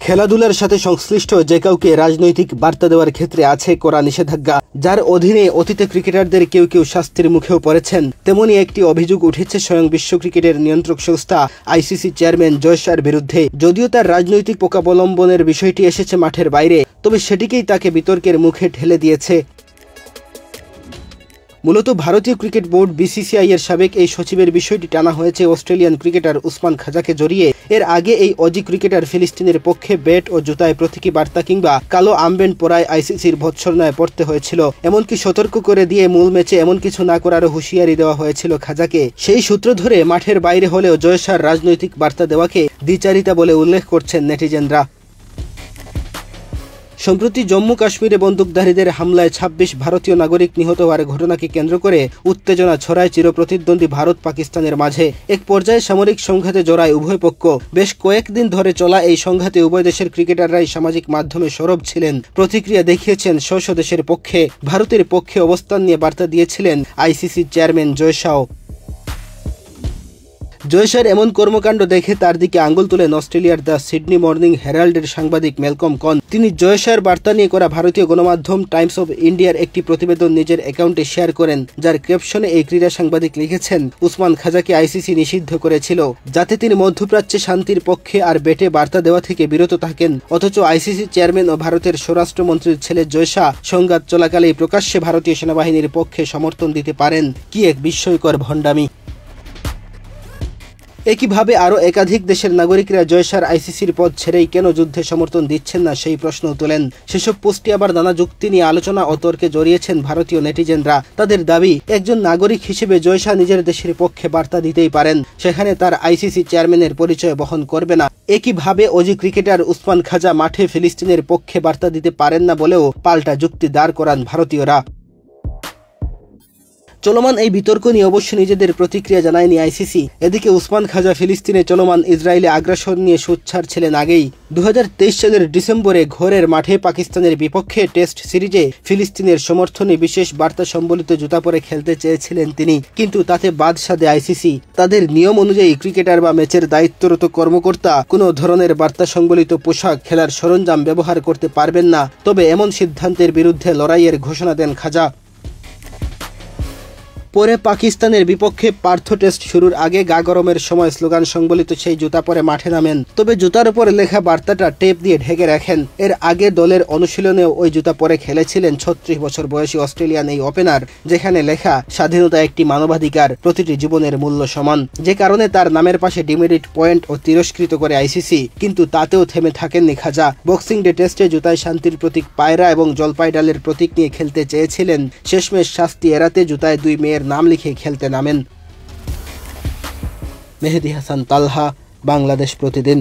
খেলাধুলার সাথে সংশ্লিষ্ট যে কাউকে রাজনৈতিক বার্তা দেওয়ার ক্ষেত্রে আছে কড়া নিষেধাজ্ঞা, যার অধীনে অতীতে ক্রিকেটারদের কেউ কেউ শাস্তির মুখেও পড়েছেন। তেমনি একটি অভিযোগ উঠেছে স্বয়ং বিশ্ব ক্রিকেটের নিয়ন্ত্রক সংস্থা আইসিসি চেয়ারম্যান জয় শাহর বিরুদ্ধে। যদিও তার রাজনৈতিক পোকাবলম্বনের বিষয়টি এসেছে মাঠের বাইরে, তবে সেটিকেই তাকে বিতর্কের মুখে ঠেলে দিয়েছে। মূলত ভারতীয় ক্রিকেট বোর্ড বিসিসিআই এর সাবেক এই সচিবের বিষয়টি টানা হয়েছে অস্ট্রেলিয়ান ক্রিকেটার উসমান খাজাকে জড়িয়ে। এর আগে এই অজি ক্রিকেটার ফিলিস্তিনের পক্ষে ব্যাট ও জুতায় প্রতীকী বার্তা কিংবা কালো আর্মব্যান্ড পরায় আইসিসির ভৎসর্নায় পড়তে হয়েছিল। এমনকি সতর্ক করে দিয়ে মূল ম্যাচে এমন কিছু না করারও হুঁশিয়ারি দেওয়া হয়েছিল খাজাকে। সেই সূত্র ধরে মাঠের বাইরে হলেও জয় শাহর রাজনৈতিক বার্তা দেওয়াকে দ্বিচারিতা বলে উল্লেখ করছেন নেটিজেনরা। সম্প্রতি জম্মু কাশ্মীরে বন্দুকধারীদের হামলায় ২৬ ভারতীয় নাগরিক নিহত হওয়ার ঘটনাকে কেন্দ্র করে উত্তেজনা ছড়ায় চিরপ্রতিদ্বন্দ্বী ভারত পাকিস্তানের মাঝে। এক পর্যায়ে সামরিক সংঘাতে জড়ায় উভয় পক্ষ। বেশ কয়েকদিন ধরে চলা এই সংঘাতে উভয় দেশের ক্রিকেটাররাই সামাজিক মাধ্যমে সরব ছিলেন, প্রতিক্রিয়া দেখিয়েছেন স্ব দেশের পক্ষে। ভারতের পক্ষে অবস্থান নিয়ে বার্তা দিয়েছিলেন আইসিসি চেয়ারম্যান জয় শাহ। জয় শাহর এমন কর্মকাণ্ড দেখে তার দিকে আঙুল তুলেন অস্ট্রেলিয়ার দ্য সিডনি মর্নিং হেরাল্ডের সাংবাদিক ম্যালকম কন। তিনি জয় শাহর বার্তা নিয়ে করা ভারতীয় গণমাধ্যম টাইমস অব ইন্ডিয়ার একটি প্রতিবেদন নিজের অ্যাকাউন্টে শেয়ার করেন, যার ক্যাপশনে এই ক্রীড়া সাংবাদিক লিখেছেন, উসমান খাজাকে আইসিসি নিষিদ্ধ করেছিল যাতে তিনি মধ্যপ্রাচ্যে শান্তির পক্ষে আর বেটে বার্তা দেওয়া থেকে বিরত থাকেন। অথচ আইসিসি চেয়ারম্যান ও ভারতের স্বরাষ্ট্রমন্ত্রীর ছেলে জয় শাহ সংঘাত চলাকালেই প্রকাশ্যে ভারতীয় সেনাবাহিনীর পক্ষে সমর্থন দিতে পারেন। কি এক বিস্ময়কর ভণ্ডামি! একইভাবে আরও একাধিক দেশের নাগরিকরা জয় শাহর আইসিসির পদ ছেড়েই কেন যুদ্ধে সমর্থন দিচ্ছেন না সেই প্রশ্ন তোলেন। সেসব পোস্টে আবার নানা যুক্তি নিয়ে আলোচনা ও তর্কে জড়িয়েছেন ভারতীয় নেটিজেনরা। তাদের দাবি, একজন নাগরিক হিসেবে জয় শাহ নিজের দেশের পক্ষে বার্তা দিতেই পারেন, সেখানে তার আইসিসি চেয়ারম্যানের পরিচয় বহন করবে না। একইভাবে অজি ক্রিকেটার উসমান খাজা মাঠে ফিলিস্তিনের পক্ষে বার্তা দিতে পারেন না বলেও পাল্টা যুক্তি দাঁড় করান ভারতীয়রা। চলমান এই বিতর্ক নিয়ে অবশ্য নিজেদের প্রতিক্রিয়া জানায়নি আইসিসি। এদিকে উসমান খাজা ফিলিস্তিনে চলমান ইসরায়েলি আগ্রাসন নিয়ে সোচ্চার ছিলেন আগেই। ২০২৩ সালের ডিসেম্বরে ঘরের মাঠে পাকিস্তানের বিপক্ষে টেস্ট সিরিজে ফিলিস্তিনের সমর্থনে বিশেষ বার্তা সম্বলিত জুতা পরে খেলতে চেয়েছিলেন তিনি, কিন্তু তাতে বাদ সাধে আইসিসি। তাদের নিয়ম অনুযায়ী ক্রিকেটার বা ম্যাচের দায়িত্বরত কর্মকর্তা কোনো ধরনের বার্তা সম্বলিত পোশাক, খেলার সরঞ্জাম ব্যবহার করতে পারবেন না। তবে এমন সিদ্ধান্তের বিরুদ্ধে লড়াইয়ের ঘোষণা দেন খাজা। পরে পাকিস্তানের বিপক্ষে পার্থ টেস্ট শুরুর আগে গা গরমের সময় স্লোগান সংবলিত সেই জুতা পরে মাঠে নামেন। তবে জুতার উপরে লেখা বার্তাটা টেপ দিয়ে ঢেকে রাখেন। এর আগে দলের অনুশীলনেও ওই জুতা পরে খেলেছিলেন ৩৬ বছর বয়সী অস্ট্রেলিয়ান এই ওপেনার, যেখানে লেখা, স্বাধীনতা একটি মানবাধিকার, প্রতিটি জীবনের মূল্য সমান। যে কারণে তার নামের পাশে ডিমেরিট পয়েন্ট ও তিরস্কৃত করে আইসিসি। কিন্তু তাতেও থেমে থাকেননি খাজা। বক্সিং ডে টেস্টে জুতায় শান্তির প্রতীক পায়রা এবং জলপাই ডালের প্রতীক নিয়ে খেলতে চেয়েছিলেন। শেষমেশ শাস্তি এড়াতে জুতায় ২ মেয়ের নাম লিখে খেলতে নামেন। মেহেদী হাসান তালহা, বাংলাদেশ প্রতিদিন।